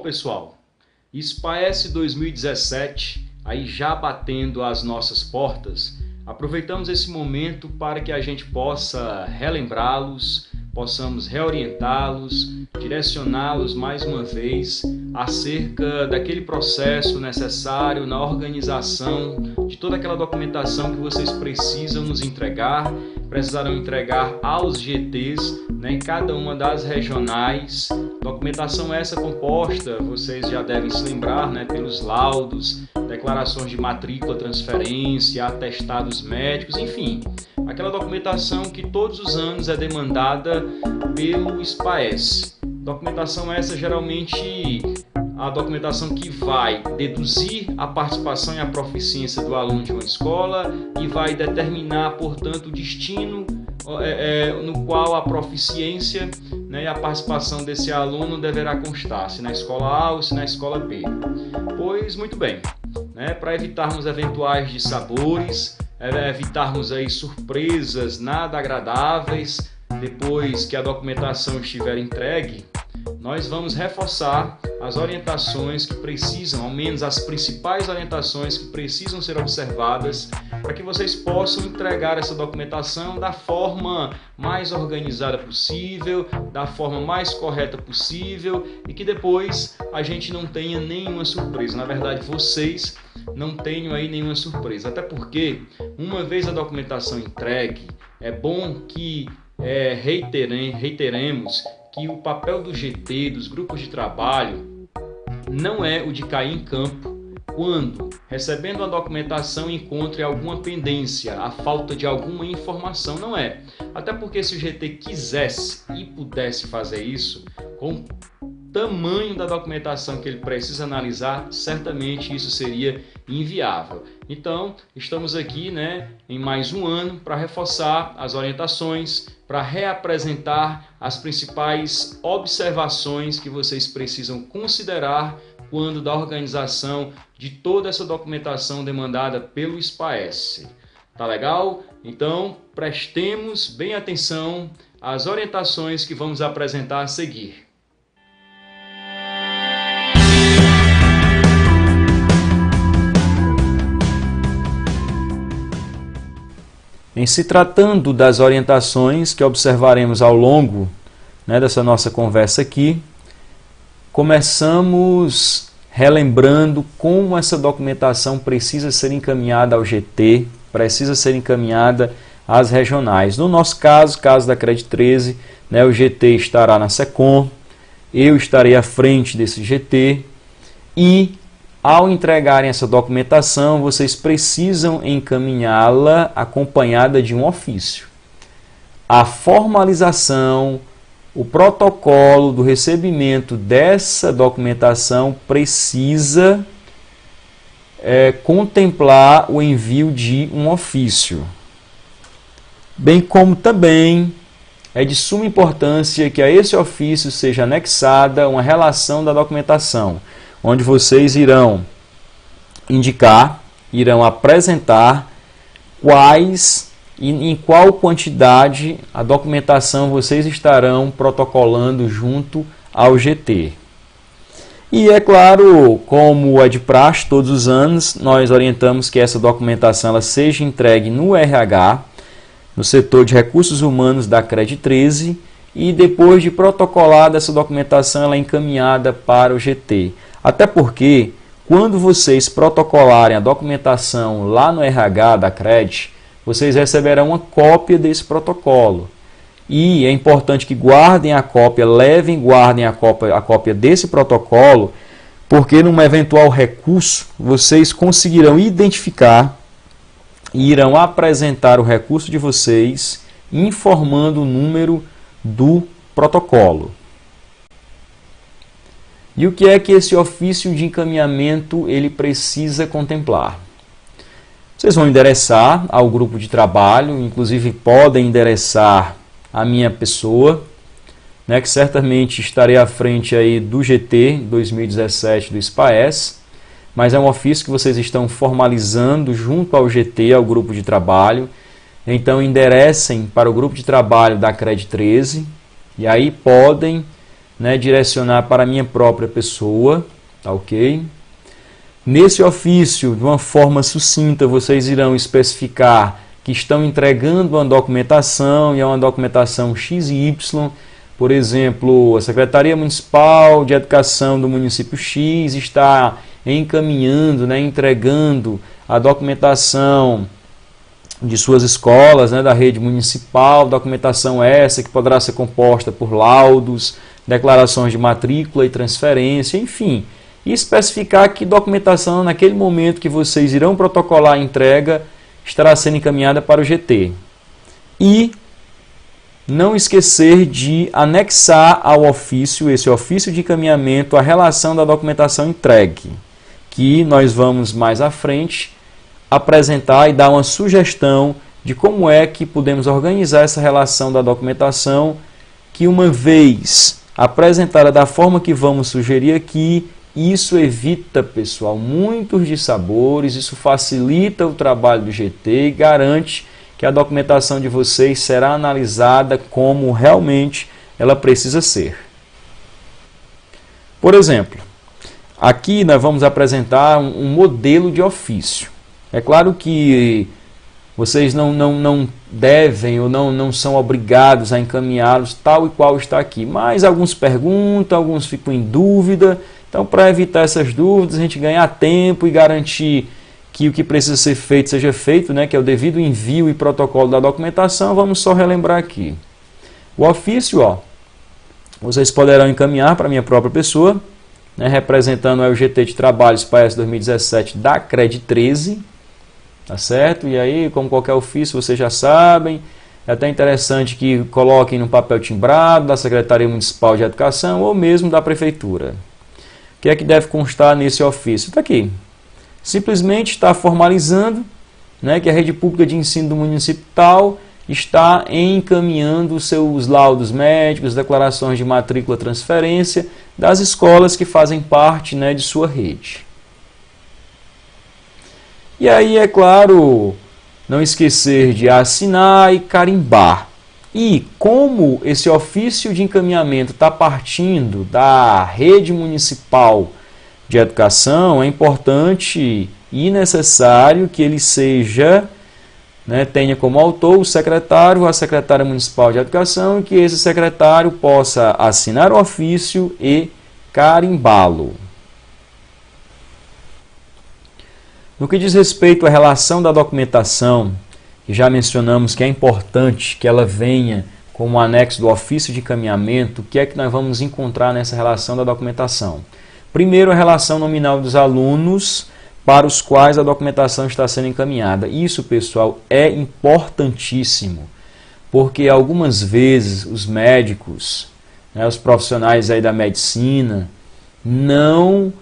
pessoal, SPAES 2017, aí já batendo as nossas portas, aproveitamos esse momento para que a gente possa relembrá-los, possamos reorientá-los, direcioná-los mais uma vez acerca daquele processo necessário na organização de toda aquela documentação que vocês precisam nos entregar, precisarão entregar aos GTs, em cada uma das regionais. Documentação essa composta, vocês já devem se lembrar, pelos laudos, declarações de matrícula, transferência, atestados médicos, enfim, aquela documentação que todos os anos é demandada pelo SPAES. Documentação essa geralmente a documentação que vai deduzir a participação e a proficiência do aluno de uma escola e vai determinar, portanto, o destino no qual a proficiência e a participação desse aluno deverá constar, se na escola A ou se na escola B. Pois, muito bem, para evitarmos eventuais dissabores, evitarmos aí surpresas nada agradáveis depois que a documentação estiver entregue, nós vamos reforçar as orientações que precisam, ao menos as principais orientações que precisam ser observadas para que vocês possam entregar essa documentação da forma mais organizada possível, da forma mais correta possível e que depois a gente não tenha nenhuma surpresa. Na verdade, vocês não tenham aí nenhuma surpresa, até porque uma vez a documentação entregue, é bom que reiteremos que o papel do GT, dos grupos de trabalho, não é o de cair em campo quando, recebendo a documentação, encontre alguma pendência, a falta de alguma informação, não é. Até porque se o GT quisesse e pudesse fazer isso, com o tamanho da documentação que ele precisa analisar, certamente isso seria inviável. Então, estamos aqui em mais um ano para reforçar as orientações, para reapresentar as principais observações que vocês precisam considerar quando da organização de toda essa documentação demandada pelo SPAES. Tá legal? Então, prestemos bem atenção às orientações que vamos apresentar a seguir. Em se tratando das orientações que observaremos ao longo dessa nossa conversa aqui, começamos relembrando como essa documentação precisa ser encaminhada ao GT, precisa ser encaminhada às regionais. No nosso caso da CRED 13, o GT estará na SECOM, eu estarei à frente desse GT e ao entregarem essa documentação, vocês precisam encaminhá-la acompanhada de um ofício. A formalização, o protocolo do recebimento dessa documentação precisa contemplar o envio de um ofício. Bem como também é de suma importância que a esse ofício seja anexada uma relação da documentação, onde vocês irão indicar, irão apresentar quais e em qual quantidade a documentação vocês estarão protocolando junto ao GT. E é claro, como é de praxe todos os anos, nós orientamos que essa documentação ela seja entregue no RH, no setor de recursos humanos da CRED 13, e depois de protocolada essa documentação ela é encaminhada para o GT. Até porque, quando vocês protocolarem a documentação lá no RH da CRED, vocês receberão uma cópia desse protocolo. E é importante que guardem a cópia, guardem a cópia desse protocolo, porque num eventual recurso, vocês conseguirão identificar e irão apresentar o recurso de vocês, informando o número do protocolo. E o que é que esse ofício de encaminhamento ele precisa contemplar? Vocês vão endereçar ao grupo de trabalho, inclusive podem endereçar a minha pessoa, que certamente estarei à frente aí do GT 2017 do SPAES, mas é um ofício que vocês estão formalizando junto ao GT, ao grupo de trabalho. Então enderecem para o grupo de trabalho da CRED 13 e aí podem né, direcionar para a minha própria pessoa, tá ok? Nesse ofício, de uma forma sucinta, vocês irão especificar que estão entregando uma documentação, e é uma documentação XY, por exemplo, a Secretaria Municipal de Educação do município X está encaminhando, né, entregando a documentação de suas escolas, né, da rede municipal, documentação essa que poderá ser composta por laudos, declarações de matrícula e transferência, enfim, e especificar que documentação naquele momento que vocês irão protocolar a entrega estará sendo encaminhada para o GT. E não esquecer de anexar ao ofício, esse ofício de encaminhamento, a relação da documentação entregue, que nós vamos mais à frente apresentar e dar uma sugestão de como é que podemos organizar essa relação da documentação, que uma vez apresentada da forma que vamos sugerir aqui, isso evita, pessoal, muitos dissabores, isso facilita o trabalho do GT e garante que a documentação de vocês será analisada como realmente ela precisa ser. Por exemplo, aqui nós vamos apresentar um modelo de ofício. É claro que vocês não devem ou não são obrigados a encaminhá-los tal e qual está aqui, mas alguns perguntam, alguns ficam em dúvida. Então, para evitar essas dúvidas, a gente ganhar tempo e garantir que o que precisa ser feito seja feito, né, que é o devido envio e protocolo da documentação, vamos só relembrar aqui. O ofício, ó, vocês poderão encaminhar para a minha própria pessoa, né, representando o GT de Trabalhos PAES 2017 da CRED 13, tá certo? E aí, como qualquer ofício, vocês já sabem, é até interessante que coloquem no papel timbrado da Secretaria Municipal de Educação ou mesmo da Prefeitura. O que é que deve constar nesse ofício? Está aqui. Simplesmente está formalizando, né, que a rede pública de ensino do município tal está encaminhando os seus laudos médicos, declarações de matrícula, transferência das escolas que fazem parte, né, de sua rede. E aí, é claro, não esquecer de assinar e carimbar. E como esse ofício de encaminhamento está partindo da rede municipal de educação, é importante e necessário que ele seja, né, tenha como autor o secretário ou a secretária municipal de educação e que esse secretário possa assinar o ofício e carimbá-lo. No que diz respeito à relação da documentação, que já mencionamos que é importante que ela venha como anexo do ofício de encaminhamento, o que é que nós vamos encontrar nessa relação da documentação? Primeiro, a relação nominal dos alunos para os quais a documentação está sendo encaminhada. Isso, pessoal, é importantíssimo, porque algumas vezes os médicos, né, os profissionais aí da medicina, não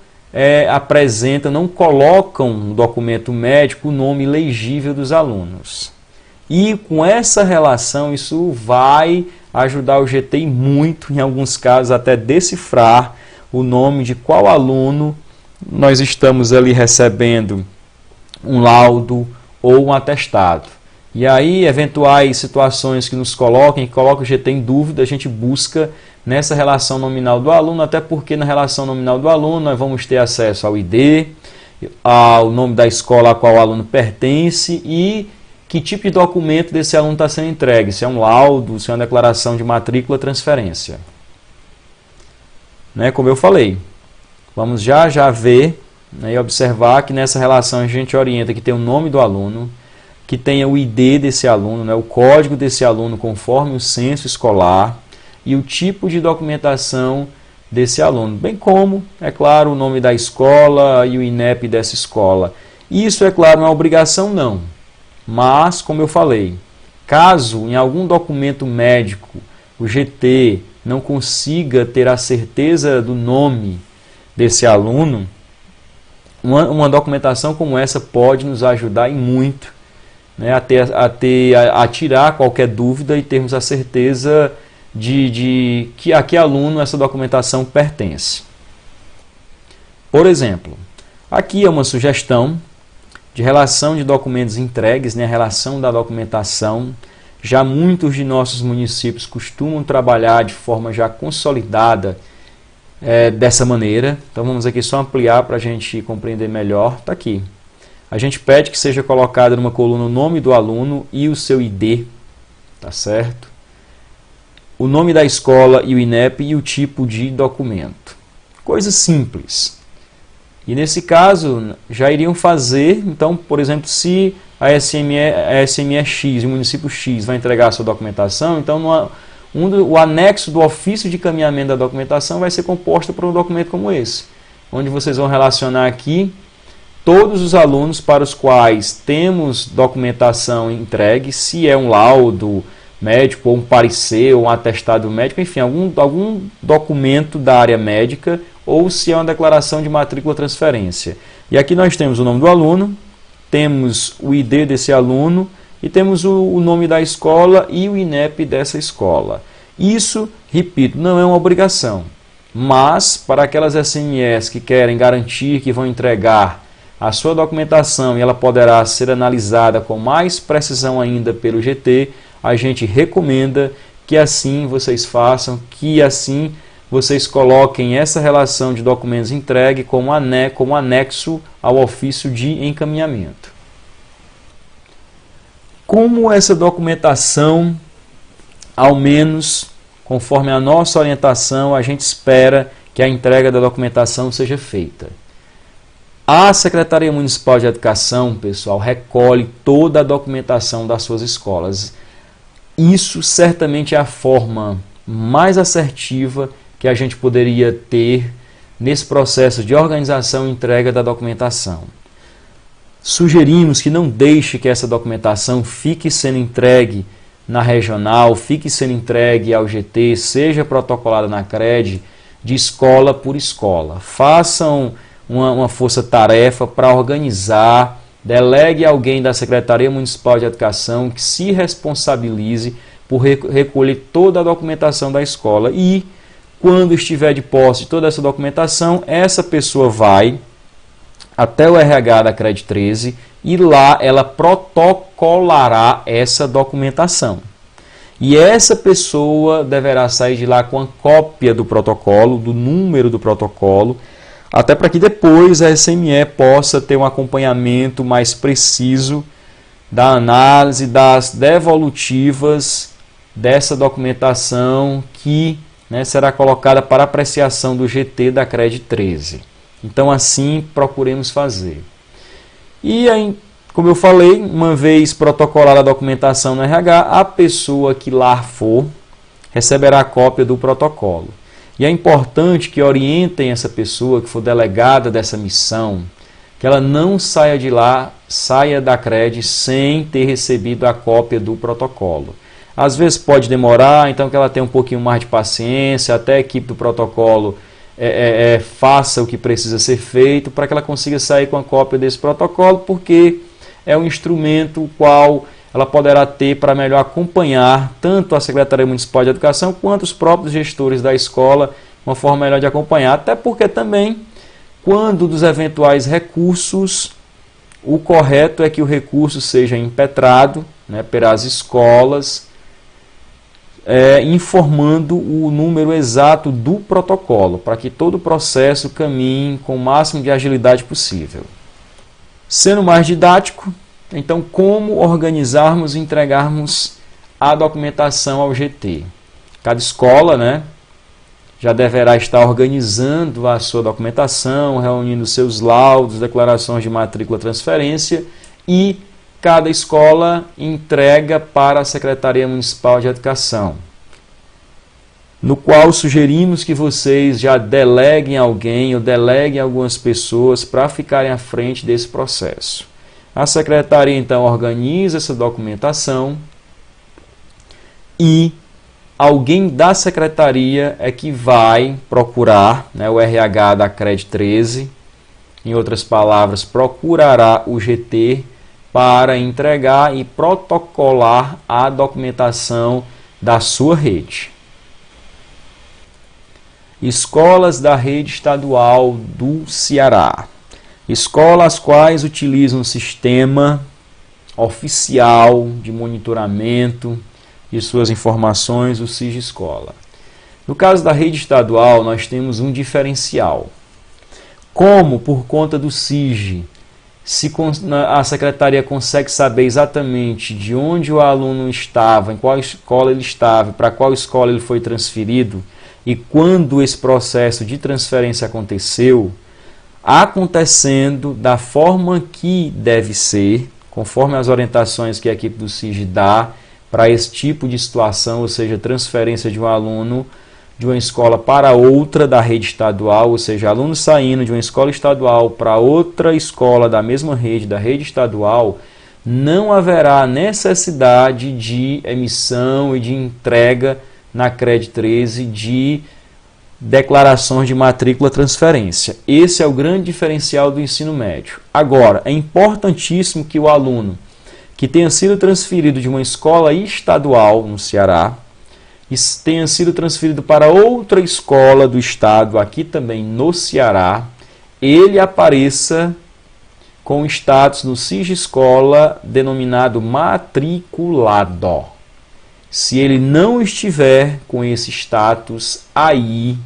apresentam, não colocam no documento médico o nome legível dos alunos. E com essa relação, isso vai ajudar o GT muito, em alguns casos, até decifrar o nome de qual aluno nós estamos ali recebendo um laudo ou um atestado. E aí, eventuais situações que nos coloquem, que colocam o GT em dúvida, a gente busca nessa relação nominal do aluno, até porque na relação nominal do aluno nós vamos ter acesso ao ID, ao nome da escola a qual o aluno pertence e que tipo de documento desse aluno está sendo entregue, se é um laudo, se é uma declaração de matrícula, transferência. Né, como eu falei, vamos já ver, né, e observar que nessa relação a gente orienta que tem o nome do aluno, que tenha o ID desse aluno, né, o código desse aluno conforme o censo escolar e o tipo de documentação desse aluno, bem como, é claro, o nome da escola e o INEP dessa escola. Isso, é claro, não é obrigação não, mas, como eu falei, caso em algum documento médico o GT não consiga ter a certeza do nome desse aluno, uma documentação como essa pode nos ajudar e muito, né, a tirar qualquer dúvida e termos a certeza de que a que aluno essa documentação pertence. Por exemplo, aqui é uma sugestão de relação de documentos entregues, né, a relação da documentação Já muitos de nossos municípios costumam trabalhar de forma já consolidada dessa maneira. Então vamos aqui só ampliar para a gente compreender melhor. Está aqui. A gente pede que seja colocado numa coluna o nome do aluno e o seu ID, tá certo? O nome da escola e o INEP e o tipo de documento. Coisa simples. E nesse caso, já iriam fazer, então, por exemplo, se a SME X, o município X, vai entregar a sua documentação, então o anexo do ofício de encaminhamento da documentação vai ser composto por um documento como esse, onde vocês vão relacionar aqui todos os alunos para os quais temos documentação entregue, se é um laudo médico, ou um parecer, ou um atestado médico, enfim, algum documento da área médica, ou se é uma declaração de matrícula transferência. E aqui nós temos o nome do aluno, temos o ID desse aluno e temos o nome da escola e o INEP dessa escola. Isso, repito, não é uma obrigação, mas para aquelas SMEs que querem garantir que vão entregar a sua documentação e ela poderá ser analisada com mais precisão ainda pelo GT, a gente recomenda que assim vocês façam, que assim vocês coloquem essa relação de documentos entregue como anexo ao ofício de encaminhamento. Como essa documentação, ao menos conforme a nossa orientação, a gente espera que a entrega da documentação seja feita? A Secretaria Municipal de Educação, pessoal, recolhe toda a documentação das suas escolas. Isso certamente é a forma mais assertiva que a gente poderia ter nesse processo de organização e entrega da documentação. Sugerimos que não deixe que essa documentação fique sendo entregue na regional, fique sendo entregue ao GT, seja protocolada na CRED, de escola por escola. Façam uma força-tarefa para organizar, delegue alguém da Secretaria Municipal de Educação que se responsabilize por recolher toda a documentação da escola e, quando estiver de posse de toda essa documentação, essa pessoa vai até o RH da CRED 13 e lá ela protocolará essa documentação. E essa pessoa deverá sair de lá com a cópia do protocolo, do número do protocolo, até para que depois a SME possa ter um acompanhamento mais preciso da análise das devolutivas dessa documentação que será colocada para apreciação do GT da CRED 13. Então assim procuremos fazer. E aí, como eu falei, uma vez protocolada a documentação no RH, a pessoa que lá for receberá a cópia do protocolo. E é importante que orientem essa pessoa que for delegada dessa missão, que ela não saia de lá, saia da CRED sem ter recebido a cópia do protocolo. Às vezes pode demorar, então que ela tenha um pouquinho mais de paciência, até a equipe do protocolo faça o que precisa ser feito para que ela consiga sair com a cópia desse protocolo, porque é um instrumento o qual ela poderá ter para melhor acompanhar tanto a Secretaria Municipal de Educação quanto os próprios gestores da escola, uma forma melhor de acompanhar, até porque também, quando dos eventuais recursos, o correto é que o recurso seja impetrado pelas escolas, informando o número exato do protocolo, para que todo o processo caminhe com o máximo de agilidade possível. Sendo mais didático, então como organizarmos e entregarmos a documentação ao GT? Cada escola já deverá estar organizando a sua documentação, reunindo seus laudos, declarações de matrícula, transferência, e cada escola entrega para a Secretaria Municipal de Educação, no qual sugerimos que vocês já deleguem alguém ou deleguem algumas pessoas para ficarem à frente desse processo. A Secretaria então organiza essa documentação e alguém da Secretaria é que vai procurar o RH da CRED 13, em outras palavras, procurará o GT para entregar e protocolar a documentação da sua rede. Escolas da rede estadual do Ceará. Escolas quais utilizam um sistema oficial de monitoramento e suas informações, o SIGEScola. No caso da rede estadual, nós temos um diferencial. Como, por conta do SIG, a secretaria consegue saber exatamente de onde o aluno estava, em qual escola ele estava, para qual escola ele foi transferido e quando esse processo de transferência aconteceu, acontecendo da forma que deve ser, conforme as orientações que a equipe do SIG dá para esse tipo de situação, ou seja, transferência de um aluno de uma escola para outra da rede estadual, ou seja, aluno saindo de uma escola estadual para outra escola da mesma rede, da rede estadual, não haverá necessidade de emissão e de entrega na CRED 13 de declarações de matrícula transferência. Esse é o grande diferencial do ensino médio. Agora, é importantíssimo que o aluno que tenha sido transferido de uma escola estadual no Ceará e tenha sido transferido para outra escola do estado, aqui também no Ceará, ele apareça com status no SIGEScola denominado matriculado. Se ele não estiver com esse status, aí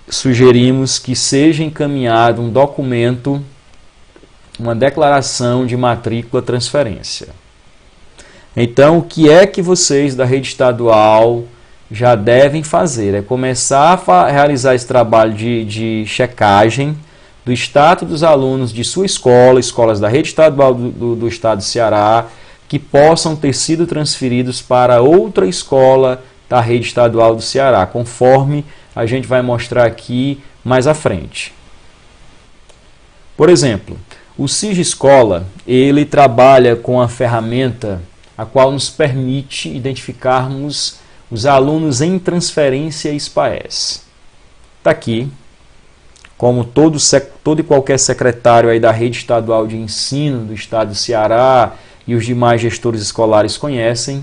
sugerimos que seja encaminhado um documento, uma declaração de matrícula transferência. Então, o que é que vocês da rede estadual já devem fazer? É começar a realizar esse trabalho de checagem do status dos alunos de sua escola, escolas da rede estadual do estado do Ceará, que possam ter sido transferidos para outra escola da rede estadual do Ceará, conforme a gente vai mostrar aqui mais à frente. Por exemplo, o SIGEScola, ele trabalha com a ferramenta a qual nos permite identificarmos os alunos em transferência SPAES. Está aqui, como todo e qualquer secretário aí da rede estadual de ensino do estado do Ceará e os demais gestores escolares conhecem,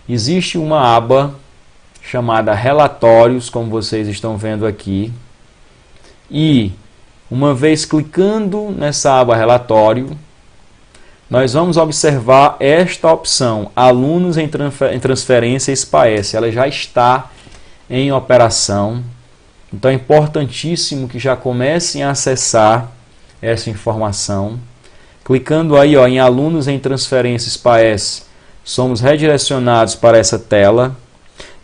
existe uma aba chamada Relatórios, como vocês estão vendo aqui, e uma vez clicando nessa aba Relatório, nós vamos observar esta opção, Alunos em Transferência SPAES. Ela já está em operação, então é importantíssimo que já comecem a acessar essa informação. Clicando aí em Alunos em Transferência SPAES, somos redirecionados para essa tela,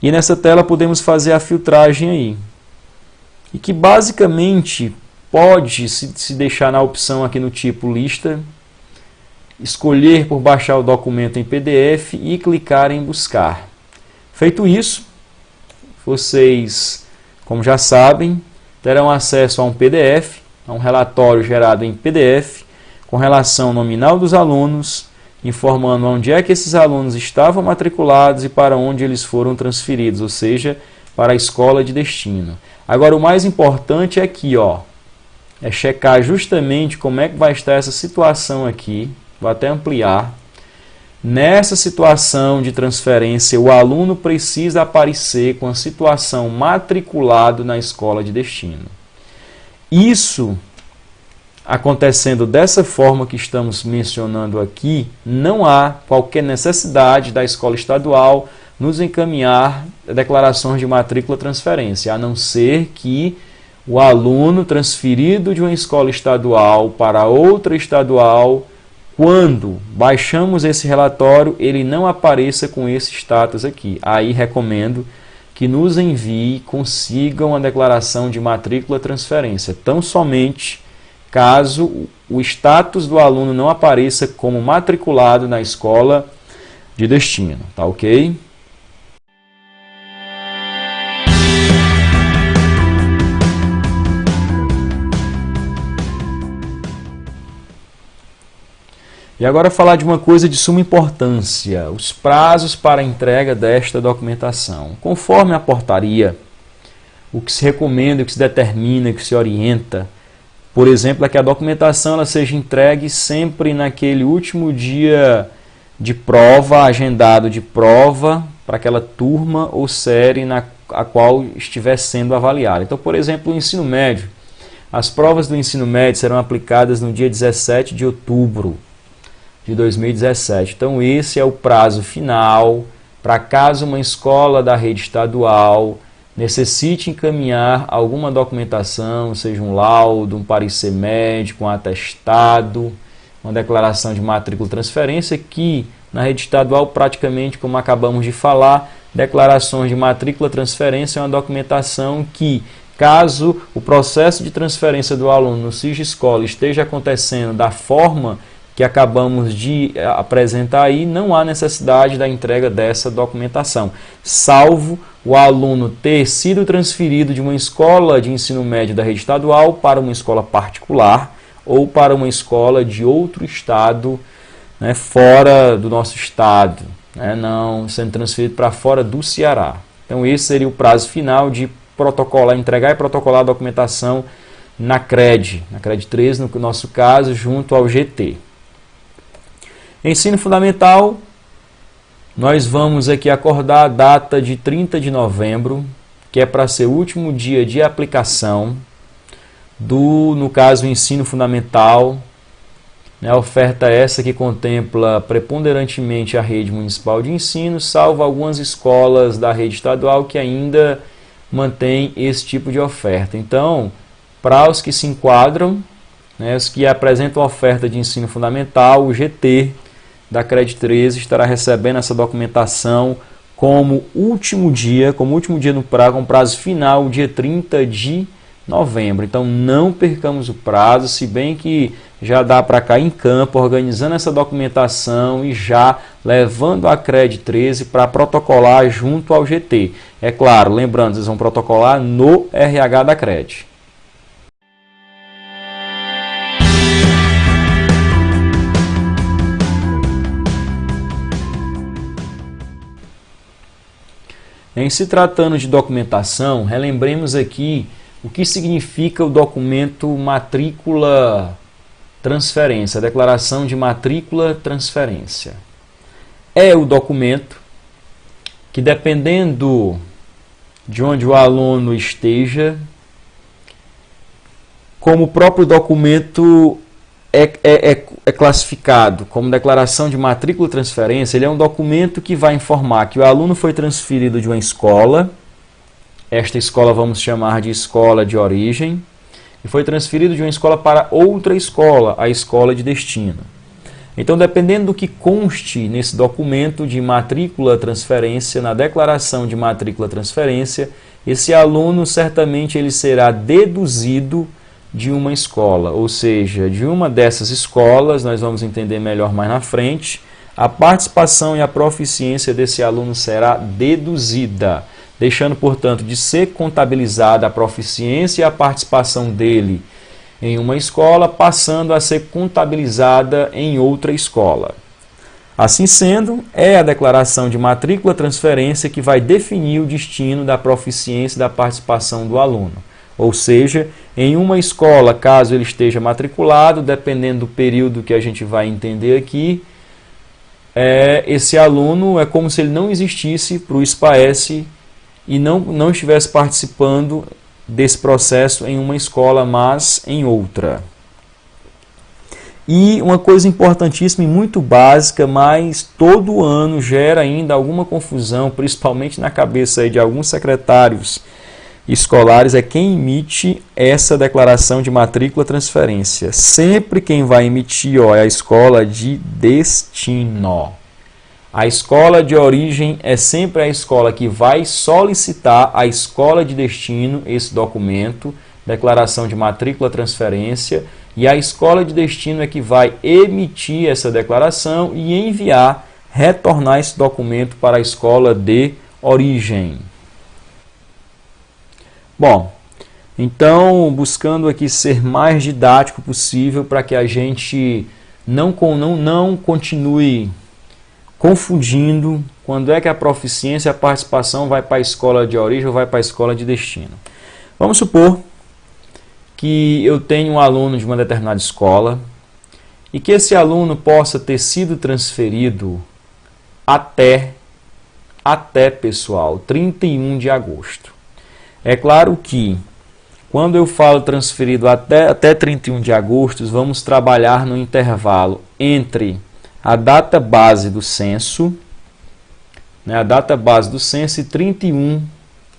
e nessa tela podemos fazer a filtragem aí, e que basicamente pode se deixar na opção aqui no tipo lista, escolher por baixar o documento em PDF e clicar em buscar. Feito isso, vocês, como já sabem, terão acesso a um PDF, a um relatório gerado em PDF, com relação nominal dos alunos, informando onde é que esses alunos estavam matriculados e para onde eles foram transferidos, ou seja, para a escola de destino. Agora, o mais importante é aqui, é checar justamente como é que vai estar essa situação aqui. Vou até ampliar. Nessa situação de transferência, o aluno precisa aparecer com a situação matriculado na escola de destino. Isso, acontecendo dessa forma que estamos mencionando aqui, não há qualquer necessidade da escola estadual nos encaminhar declarações de matrícula transferência, a não ser que o aluno transferido de uma escola estadual para outra estadual, quando baixamos esse relatório, ele não apareça com esse status aqui. Aí recomendo que nos envie, consigam a declaração de matrícula transferência, tão somente caso o status do aluno não apareça como matriculado na escola de destino, tá ok? E agora falar de uma coisa de suma importância, os prazos para a entrega desta documentação. Conforme a portaria, o que se recomenda, o que se determina, o que se orienta, por exemplo, é que a documentação ela seja entregue sempre naquele último dia de prova, agendado de prova, para aquela turma ou série a qual estiver sendo avaliada. Então, por exemplo, o ensino médio. As provas do ensino médio serão aplicadas no dia 17 de outubro de 2017. Então esse é o prazo final para caso uma escola da rede estadual necessite encaminhar alguma documentação, seja um laudo, um parecer médico, um atestado, uma declaração de matrícula e transferência, que na rede estadual, praticamente, como acabamos de falar, declarações de matrícula e transferência é uma documentação que, caso o processo de transferência do aluno no SIG-Escola esteja acontecendo da forma que acabamos de apresentar aí, não há necessidade da entrega dessa documentação, salvo o aluno ter sido transferido de uma escola de ensino médio da rede estadual para uma escola particular ou para uma escola de outro estado, né, fora do nosso estado, né, não sendo transferido para fora do Ceará. Então esse seria o prazo final de protocolar, entregar e protocolar a documentação na CRED 13, no nosso caso, junto ao GT. Ensino fundamental, nós vamos aqui acordar a data de 30 de novembro, que é para ser o último dia de aplicação no caso, ensino fundamental, né, a oferta essa que contempla preponderantemente a rede municipal de ensino, salvo algumas escolas da rede estadual que ainda mantém esse tipo de oferta. Então, para os que se enquadram, né, os que apresentam a oferta de ensino fundamental, o GT da CRED 13 estará recebendo essa documentação como último dia no prazo, com prazo final, dia 30 de novembro. Então não percamos o prazo, se bem que já dá para cair em campo, organizando essa documentação e já levando a CRED 13 para protocolar junto ao GT. É claro, lembrando, vocês vão protocolar no RH da CRED. Em se tratando de documentação, relembremos aqui o que significa o documento matrícula transferência, a declaração de matrícula transferência. É o documento que, dependendo de onde o aluno esteja, como o próprio documento é classificado como declaração de matrícula e transferência, ele é um documento que vai informar que o aluno foi transferido de uma escola, esta escola vamos chamar de escola de origem, e foi transferido de uma escola para outra escola, a escola de destino. Então, dependendo do que conste nesse documento de matrícula transferência, na declaração de matrícula transferência, esse aluno certamente ele será deduzido de uma escola, ou seja, de uma dessas escolas, nós vamos entender melhor mais na frente, a participação e a proficiência desse aluno será deduzida, deixando, portanto, de ser contabilizada a proficiência e a participação dele em uma escola, passando a ser contabilizada em outra escola. Assim sendo, é a declaração de matrícula transferência que vai definir o destino da proficiência e da participação do aluno. Ou seja, em uma escola, caso ele esteja matriculado, dependendo do período que a gente vai entender aqui, esse aluno é como se ele não existisse para o SPAES e não estivesse participando desse processo em uma escola, mas em outra. E uma coisa importantíssima e muito básica, mas todo ano gera ainda alguma confusão, principalmente na cabeça aí de alguns secretários escolares, é quem emite essa declaração de matrícula transferência. Sempre quem vai emitir é a escola de destino. A escola de origem é sempre a escola que vai solicitar à escola de destino esse documento, declaração de matrícula transferência, e a escola de destino é que vai emitir essa declaração e enviar, retornar esse documento para a escola de origem. Bom, então, buscando aqui ser mais didático possível para que a gente não continue confundindo quando é que a proficiência e a participação vai para a escola de origem ou vai para a escola de destino. Vamos supor que eu tenho um aluno de uma determinada escola e que esse aluno possa ter sido transferido até pessoal, 31 de agosto. É claro que, quando eu falo transferido até 31 de agosto, vamos trabalhar no intervalo entre a data base do censo né, a data base do censo, e 31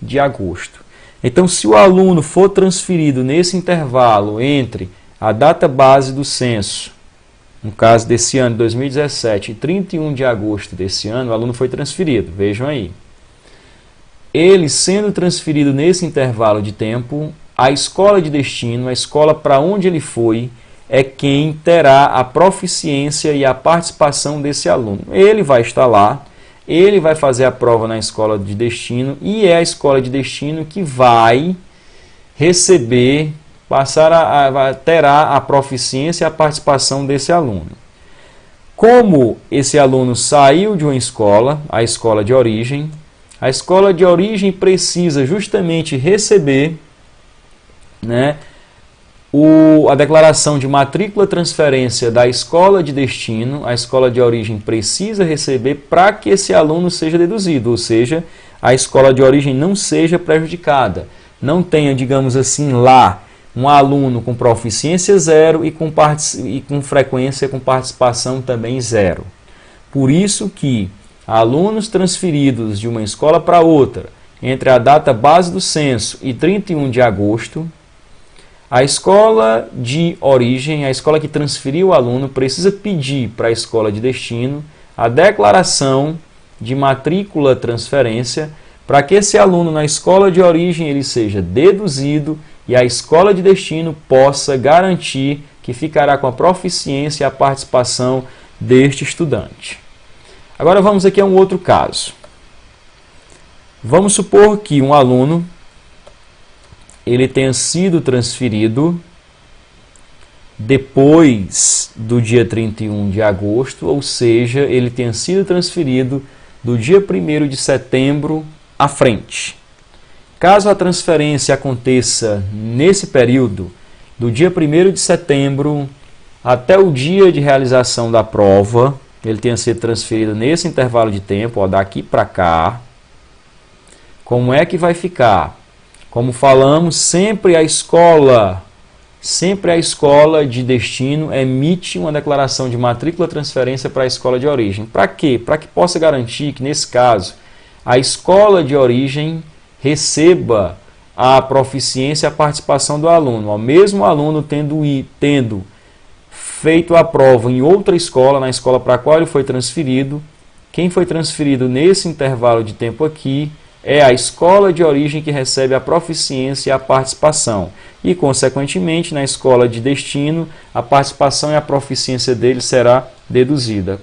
de agosto. Então, se o aluno for transferido nesse intervalo entre a data base do censo, no caso desse ano, 2017, e 31 de agosto desse ano, o aluno foi transferido, vejam aí. Ele sendo transferido nesse intervalo de tempo, a escola de destino, a escola para onde ele foi, é quem terá a proficiência e a participação desse aluno. Ele vai estar lá, ele vai fazer a prova na escola de destino e é a escola de destino que vai receber, terá a proficiência e a participação desse aluno. Como esse aluno saiu de uma escola, a escola de origem, a escola de origem precisa justamente receber, né, a declaração de matrícula transferência da escola de destino, a escola de origem precisa receber para que esse aluno seja deduzido, ou seja, a escola de origem não seja prejudicada, não tenha, digamos assim, lá um aluno com proficiência 0 e com frequência com participação também 0. Por isso que alunos transferidos de uma escola para outra entre a data base do censo e 31 de agosto, a escola de origem, a escola que transferiu o aluno, precisa pedir para a escola de destino a declaração de matrícula transferência para que esse aluno na escola de origem ele seja deduzido e a escola de destino possa garantir que ficará com a proficiência e a participação deste estudante. Agora vamos aqui a um outro caso. Vamos supor que um aluno ele tenha sido transferido depois do dia 31 de agosto, ou seja, ele tenha sido transferido do dia 1º de setembro à frente. Caso a transferência aconteça nesse período, do dia 1º de setembro até o dia de realização da prova, ele tenha sido transferido nesse intervalo de tempo, daqui para cá, como é que vai ficar? Como falamos, sempre a escola de destino emite uma declaração de matrícula transferência para a escola de origem. Para quê? Para que possa garantir que, nesse caso, a escola de origem receba a proficiência e a participação do aluno. O mesmo aluno tendo feito a prova em outra escola, na escola para a qual ele foi transferido, quem foi transferido nesse intervalo de tempo aqui é a escola de origem que recebe a proficiência e a participação. E, consequentemente, na escola de destino, a participação e a proficiência dele será deduzida.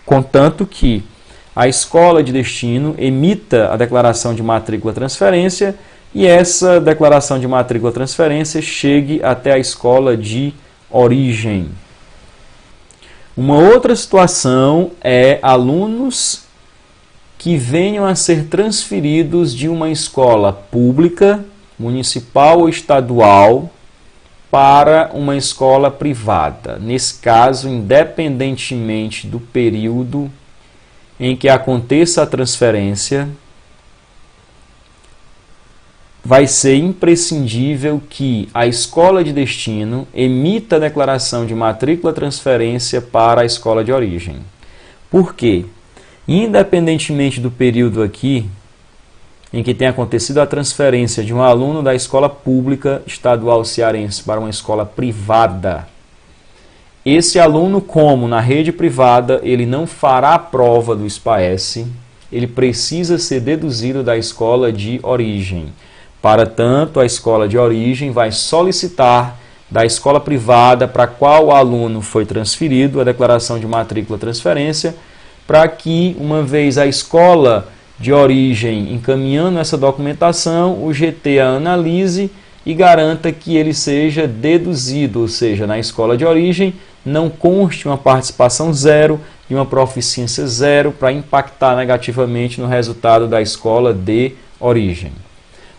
Contanto que a escola de destino emita a declaração de matrícula transferência e essa declaração de matrícula transferência chegue até a escola de origem. Uma outra situação é alunos que venham a ser transferidos de uma escola pública, municipal ou estadual, para uma escola privada. Nesse caso, independentemente do período em que aconteça a transferência, vai ser imprescindível que a escola de destino emita a declaração de matrícula transferência para a escola de origem. Por quê? Independentemente do período aqui em que tenha acontecido a transferência de um aluno da escola pública estadual cearense para uma escola privada, esse aluno, como na rede privada, ele não fará a prova do SPAES, ele precisa ser deduzido da escola de origem. Para tanto, a escola de origem vai solicitar da escola privada para a qual o aluno foi transferido a declaração de matrícula transferência, para que, uma vez a escola de origem encaminhando essa documentação, o GT a analise e garanta que ele seja deduzido, ou seja, na escola de origem não conste uma participação 0 e uma proficiência 0 para impactar negativamente no resultado da escola de origem.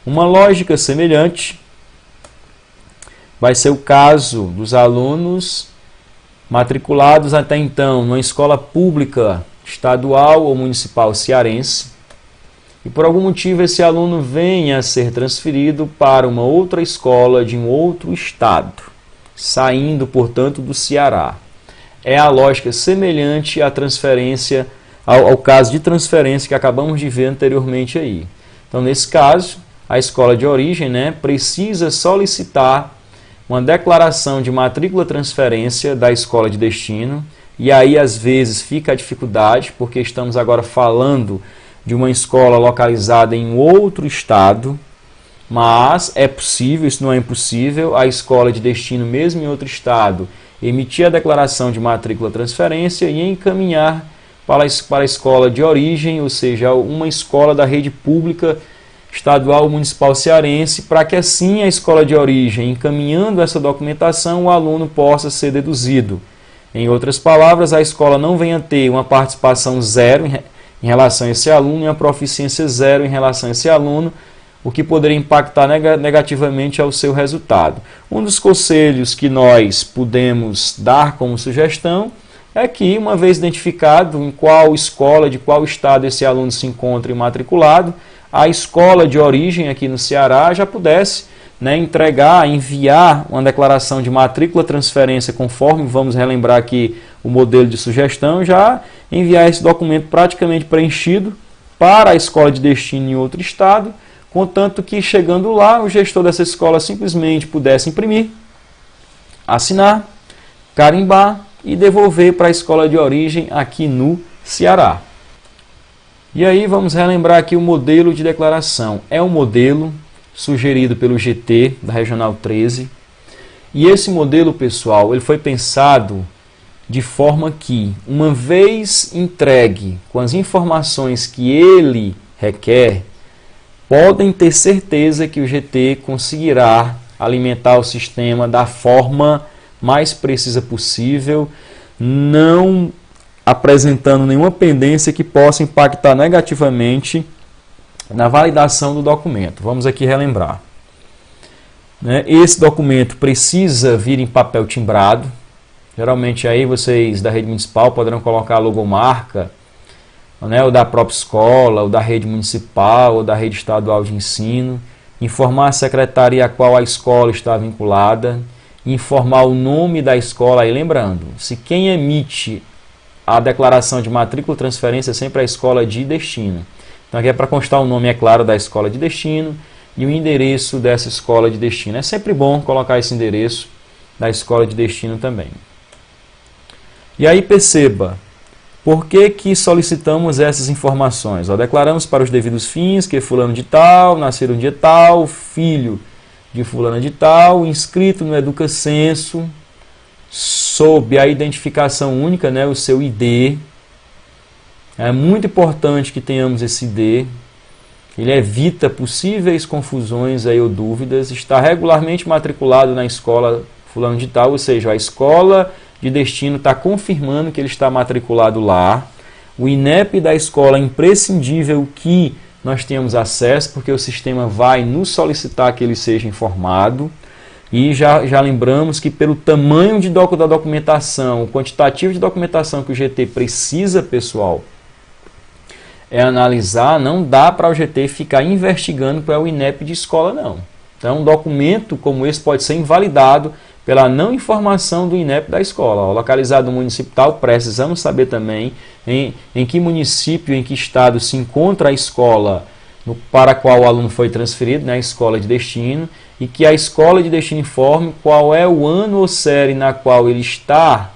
Uma lógica semelhante vai ser o caso dos alunos matriculados até então numa escola pública estadual ou municipal cearense e por algum motivo esse aluno venha a ser transferido para uma outra escola de um outro estado, saindo, portanto, do Ceará. É a lógica semelhante à transferência ao caso de transferência que acabamos de ver anteriormente aí. Então, nesse caso, a escola de origem, né, precisa solicitar uma declaração de matrícula-transferência da escola de destino, e aí às vezes fica a dificuldade, porque estamos agora falando de uma escola localizada em outro estado, mas é possível, isso não é impossível, a escola de destino, mesmo em outro estado, emitir a declaração de matrícula-transferência e encaminhar para a escola de origem, ou seja, uma escola da rede pública estadual municipal cearense, para que assim a escola de origem, encaminhando essa documentação, o aluno possa ser deduzido. Em outras palavras, a escola não venha ter uma participação zero em relação a esse aluno e uma proficiência zero em relação a esse aluno, o que poderia impactar negativamente ao seu resultado. Um dos conselhos que nós podemos dar como sugestão é que, uma vez identificado em qual escola, de qual estado esse aluno se encontra imatriculado, a escola de origem aqui no Ceará já pudesse, né, enviar uma declaração de matrícula-transferência, conforme vamos relembrar aqui o modelo de sugestão, já enviar esse documento praticamente preenchido para a escola de destino em outro estado, contanto que, chegando lá, o gestor dessa escola simplesmente pudesse imprimir, assinar, carimbar e devolver para a escola de origem aqui no Ceará. E aí vamos relembrar aqui o modelo de declaração. É um modelo sugerido pelo GT da Regional 13. E esse modelo, pessoal, ele foi pensado de forma que, uma vez entregue com as informações que ele requer, podem ter certeza que o GT conseguirá alimentar o sistema da forma mais precisa possível, não apresentando nenhuma pendência que possa impactar negativamente na validação do documento. Vamos aqui relembrar. Esse documento precisa vir em papel timbrado. Geralmente aí vocês da rede municipal poderão colocar a logomarca, ou da própria escola, ou da rede municipal, ou da rede estadual de ensino, informar a secretaria a qual a escola está vinculada, informar o nome da escola. E lembrando, se quem emite a declaração de matrícula e transferência é sempre a escola de destino. Então aqui é para constar o nome, é claro, da escola de destino e o endereço dessa escola de destino. É sempre bom colocar esse endereço da escola de destino também. E aí perceba, por que solicitamos essas informações? Declaramos para os devidos fins que fulano de tal, nasceu no dia tal, filho de fulano de tal, inscrito no Educacenso, sob a identificação única, o seu ID. É muito importante que tenhamos esse ID. Ele evita possíveis confusões ou dúvidas. Está regularmente matriculado na escola fulano de tal, ou seja, a escola de destino está confirmando que ele está matriculado lá. O INEP da escola é imprescindível que nós tenhamos acesso, porque o sistema vai nos solicitar que ele seja informado. E já lembramos que, pelo tamanho da documentação, o quantitativo de documentação que o GT precisa, pessoal, é analisar, não dá para o GT ficar investigando qual é o INEP de escola, não. Então, um documento como esse pode ser invalidado pela não informação do INEP da escola. Localizado no município tal, precisamos saber também em que município, em que estado se encontra a escola para a qual o aluno foi transferido, a escola de destino, e que a escola de destino informe qual é o ano ou série na qual ele está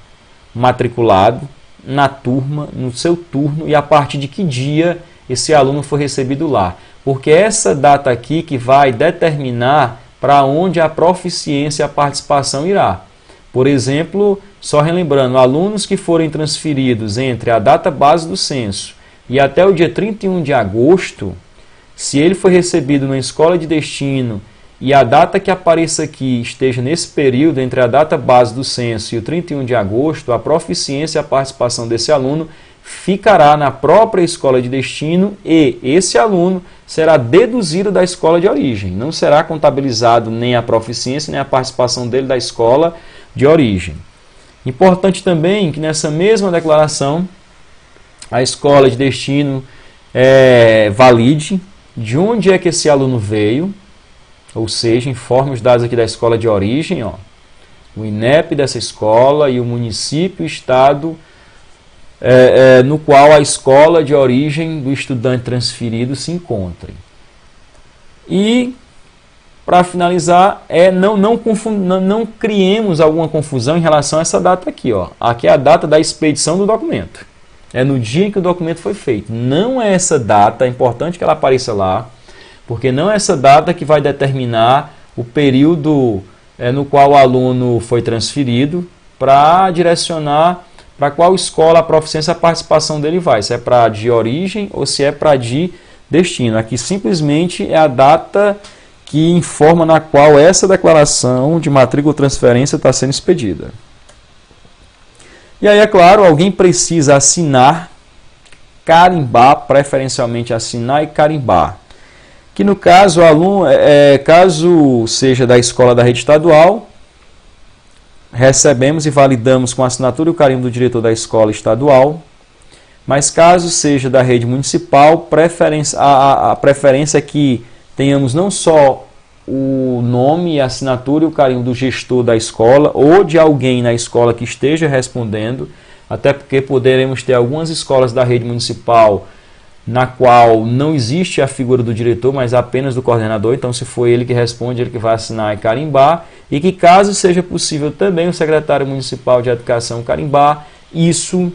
matriculado, na turma, no seu turno, e a partir de que dia esse aluno foi recebido lá. Porque é essa data aqui que vai determinar para onde a proficiência e a participação irá. Por exemplo, só relembrando, alunos que forem transferidos entre a data base do censo e até o dia 31 de agosto, se ele foi recebido na escola de destino e a data que apareça aqui esteja nesse período entre a data base do censo e o 31 de agosto, a proficiência e a participação desse aluno ficará na própria escola de destino e esse aluno será deduzido da escola de origem. Não será contabilizado nem a proficiência nem a participação dele da escola de origem. Importante também que nessa mesma declaração a escola de destino valide de onde é que esse aluno veio, ou seja, informe os dados aqui da escola de origem, o INEP dessa escola e o município, estado no qual a escola de origem do estudante transferido se encontre. E, para finalizar, não criemos alguma confusão em relação a essa data aqui. Aqui é a data da expedição do documento. É no dia em que o documento foi feito. Não é essa data, é importante que ela apareça lá, porque não é essa data que vai determinar o período no qual o aluno foi transferido para direcionar para qual escola a proficiência, a participação dele vai. Se é para de origem ou se é para de destino. Aqui simplesmente é a data que informa na qual essa declaração de matrícula ou transferência está sendo expedida. E aí, é claro, alguém precisa assinar, carimbar, preferencialmente assinar e carimbar. Que no caso, o aluno, caso seja da escola da rede estadual, recebemos e validamos com a assinatura e o carimbo do diretor da escola estadual. Mas caso seja da rede municipal, a preferência é que tenhamos não só o nome, a assinatura e o carimbo do gestor da escola ou de alguém na escola que esteja respondendo, até porque poderemos ter algumas escolas da rede municipal na qual não existe a figura do diretor, mas apenas do coordenador. Então, se for ele que responde, ele que vai assinar e carimbar, e que caso seja possível também o secretário municipal de educação carimbar, isso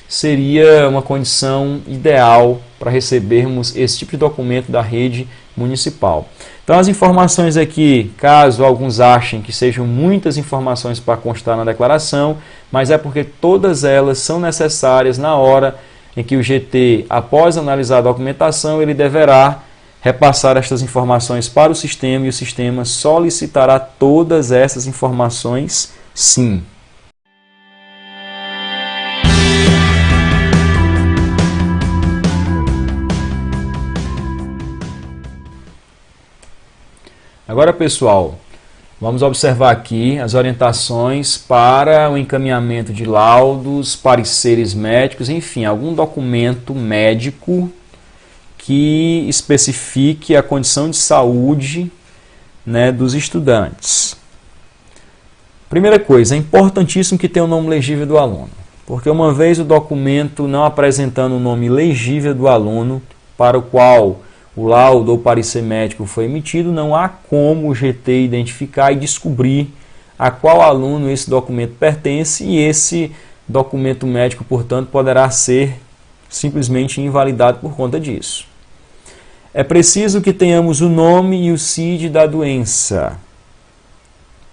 seria uma condição ideal para recebermos esse tipo de documento da rede municipal. Então, as informações aqui, caso alguns achem que sejam muitas informações para constar na declaração, mas é porque todas elas são necessárias na hora em que o GT, após analisar a documentação, ele deverá repassar estas informações para o sistema e o sistema solicitará todas essas informações, sim. Agora, pessoal, vamos observar aqui as orientações para o encaminhamento de laudos, pareceres médicos, enfim, algum documento médico que especifique a condição de saúde, né, dos estudantes. Primeira coisa, é importantíssimo que tenha o nome legível do aluno, porque uma vez o documento não apresentando o nome legível do aluno para o qual o laudo ou parecer médico foi emitido, não há como o GT identificar e descobrir a qual aluno esse documento pertence e esse documento médico, portanto, poderá ser simplesmente invalidado por conta disso. É preciso que tenhamos o nome e o CID da doença.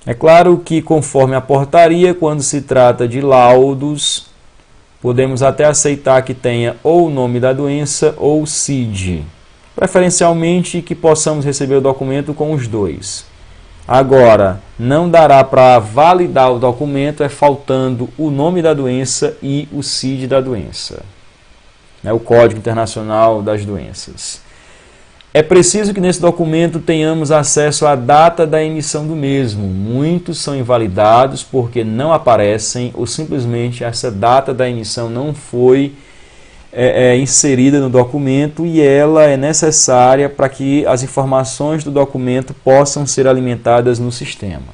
É claro que, conforme a portaria, quando se trata de laudos, podemos até aceitar que tenha ou o nome da doença ou o CID. Preferencialmente que possamos receber o documento com os dois. Agora, não dará para validar o documento faltando o nome da doença e o CID da doença, o Código Internacional das Doenças. É preciso que nesse documento tenhamos acesso à data da emissão do mesmo. Muitos são invalidados porque não aparecem ou simplesmente essa data da emissão não foi inserida no documento e ela é necessária para que as informações do documento possam ser alimentadas no sistema.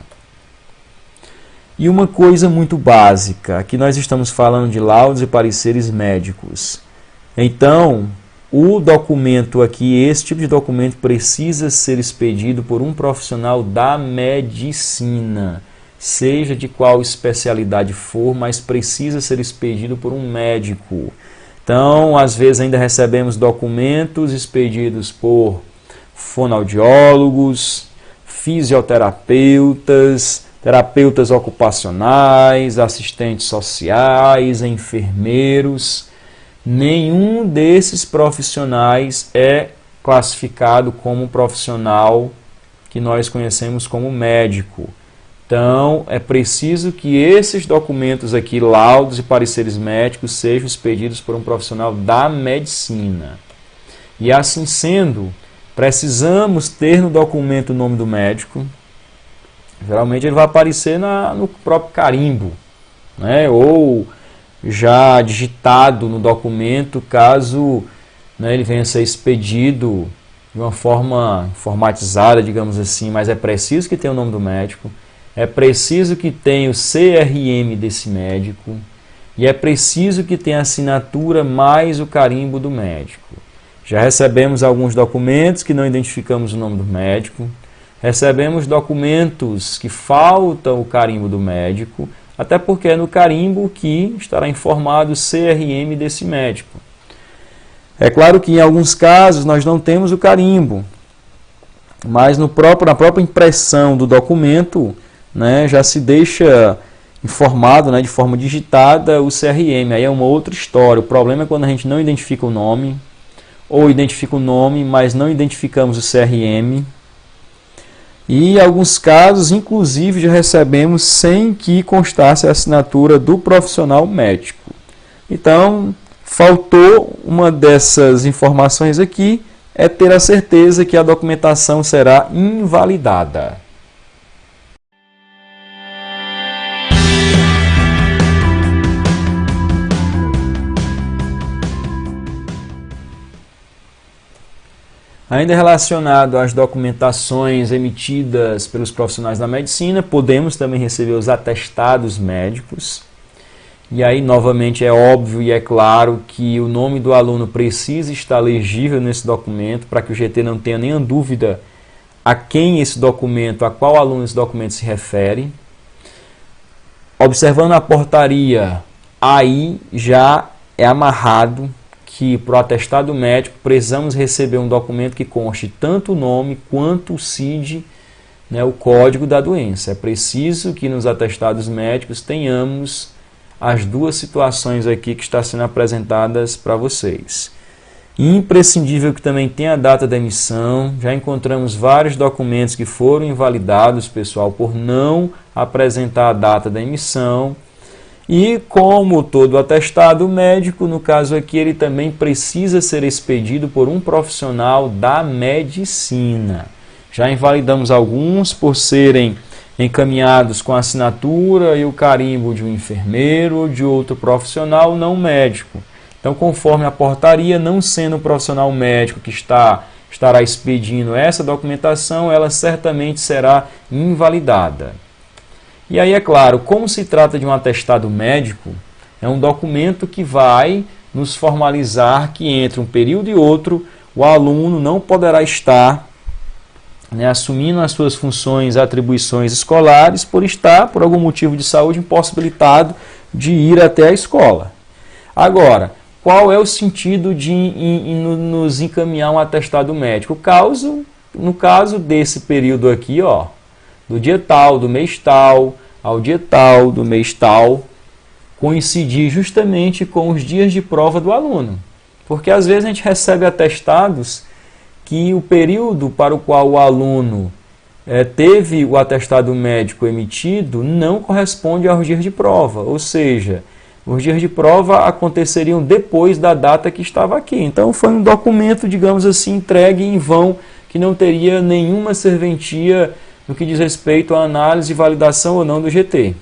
E uma coisa muito básica, aqui nós estamos falando de laudos e pareceres médicos. Então, o documento aqui, esse tipo de documento precisa ser expedido por um profissional da medicina, seja de qual especialidade for, mas precisa ser expedido por um médico. Então, às vezes ainda recebemos documentos expedidos por fonoaudiólogos, fisioterapeutas, terapeutas ocupacionais, assistentes sociais, enfermeiros. Nenhum desses profissionais é classificado como profissional que nós conhecemos como médico. Então, é preciso que esses documentos aqui, laudos e pareceres médicos, sejam expedidos por um profissional da medicina. E assim sendo, precisamos ter no documento o nome do médico. Geralmente ele vai aparecer no próprio carimbo, né? Ou já digitado no documento, caso, né, ele venha a ser expedido de uma forma informatizada, digamos assim, mas é preciso que tenha o nome do médico. É preciso que tenha o CRM desse médico e é preciso que tenha assinatura mais o carimbo do médico. Já recebemos alguns documentos que não identificamos o nome do médico, recebemos documentos que faltam o carimbo do médico, até porque é no carimbo que estará informado o CRM desse médico. É claro que em alguns casos nós não temos o carimbo, mas na própria impressão do documento, né, já se deixa informado, né, de forma digitada o CRM. Aí é uma outra história. O problema é quando a gente não identifica o nome, ou identifica o nome, mas não identificamos o CRM. E em alguns casos, inclusive, já recebemos sem que constasse a assinatura do profissional médico. Então, faltou uma dessas informações aqui, é ter a certeza que a documentação será invalidada. Ainda relacionado às documentações emitidas pelos profissionais da medicina, podemos também receber os atestados médicos. E aí, novamente, é óbvio e é claro que o nome do aluno precisa estar legível nesse documento para que o GT não tenha nenhuma dúvida a quem esse documento, a qual aluno esse documento se refere. Observando a portaria, aí já é amarrado que para o atestado médico precisamos receber um documento que conste tanto o nome quanto o CID, né, o código da doença. É preciso que nos atestados médicos tenhamos as duas situações aqui que estão sendo apresentadas para vocês. Imprescindível que também tenha a data da emissão. Já encontramos vários documentos que foram invalidados, pessoal, por não apresentar a data da emissão. E como todo atestado médico, no caso aqui, ele também precisa ser expedido por um profissional da medicina. Já invalidamos alguns por serem encaminhados com a assinatura e o carimbo de um enfermeiro ou de outro profissional não médico. Então, conforme a portaria, não sendo um profissional médico que estará expedindo essa documentação, ela certamente será invalidada. E aí, é claro, como se trata de um atestado médico, é um documento que vai nos formalizar que entre um período e outro, o aluno não poderá estar, né, assumindo as suas funções e atribuições escolares por estar, por algum motivo de saúde, impossibilitado de ir até a escola. Agora, qual é o sentido de nos encaminhar um atestado médico? No caso desse período aqui, ó, do dia tal, do mês tal, ao dia tal, do mês tal, coincidir justamente com os dias de prova do aluno. Porque às vezes a gente recebe atestados que o período para o qual o aluno teve o atestado médico emitido não corresponde aos dias de prova, ou seja, os dias de prova aconteceriam depois da data que estava aqui. Então foi um documento, digamos assim, entregue em vão, que não teria nenhuma serventia no que diz respeito à análise e validação ou não do GT.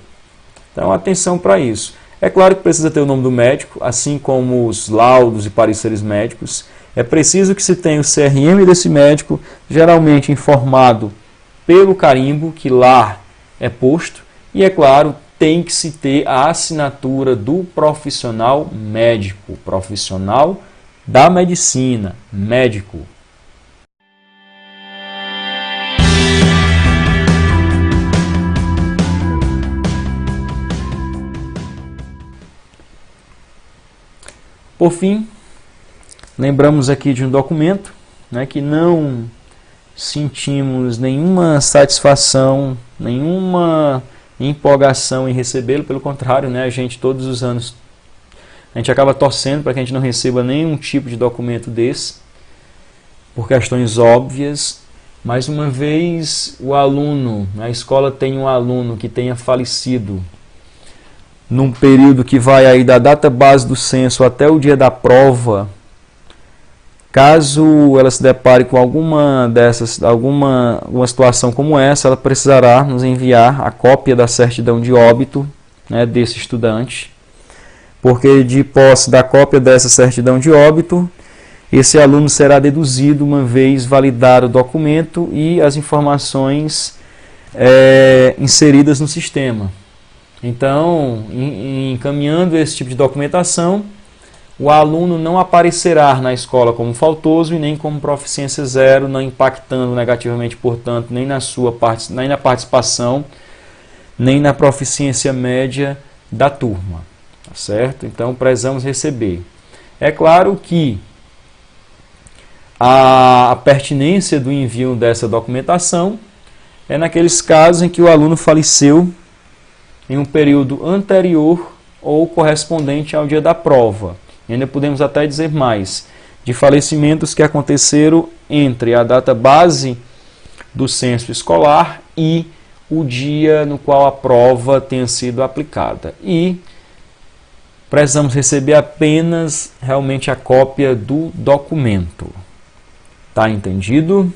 Então atenção para isso. É claro que precisa ter o nome do médico, assim como os laudos e pareceres médicos. É preciso que se tenha o CRM desse médico, geralmente informado pelo carimbo que lá é posto. E é claro, tem que se ter a assinatura do profissional médico, profissional da medicina, médico. Por fim, lembramos aqui de um documento, né, que não sentimos nenhuma satisfação, nenhuma empolgação em recebê-lo, pelo contrário, né, a gente todos os anos a gente acaba torcendo para que a gente não receba nenhum tipo de documento desse, por questões óbvias. Mais uma vez, o aluno, a escola tem um aluno que tenha falecido num período que vai aí da data base do censo até o dia da prova. Caso ela se depare com alguma situação como essa, ela precisará nos enviar a cópia da certidão de óbito, né, desse estudante, porque de posse da cópia dessa certidão de óbito, esse aluno será deduzido uma vez validado o documento e as informações inseridas no sistema. Então, encaminhando esse tipo de documentação, o aluno não aparecerá na escola como faltoso e nem como proficiência zero, não impactando negativamente, portanto, nem na participação, nem na proficiência média da turma. Tá certo? Então, prezamos receber. É claro que a pertinência do envio dessa documentação é naqueles casos em que o aluno faleceu em um período anterior ou correspondente ao dia da prova. E ainda podemos até dizer mais, de falecimentos que aconteceram entre a data base do censo escolar e o dia no qual a prova tenha sido aplicada. E precisamos receber apenas realmente a cópia do documento. Tá entendido?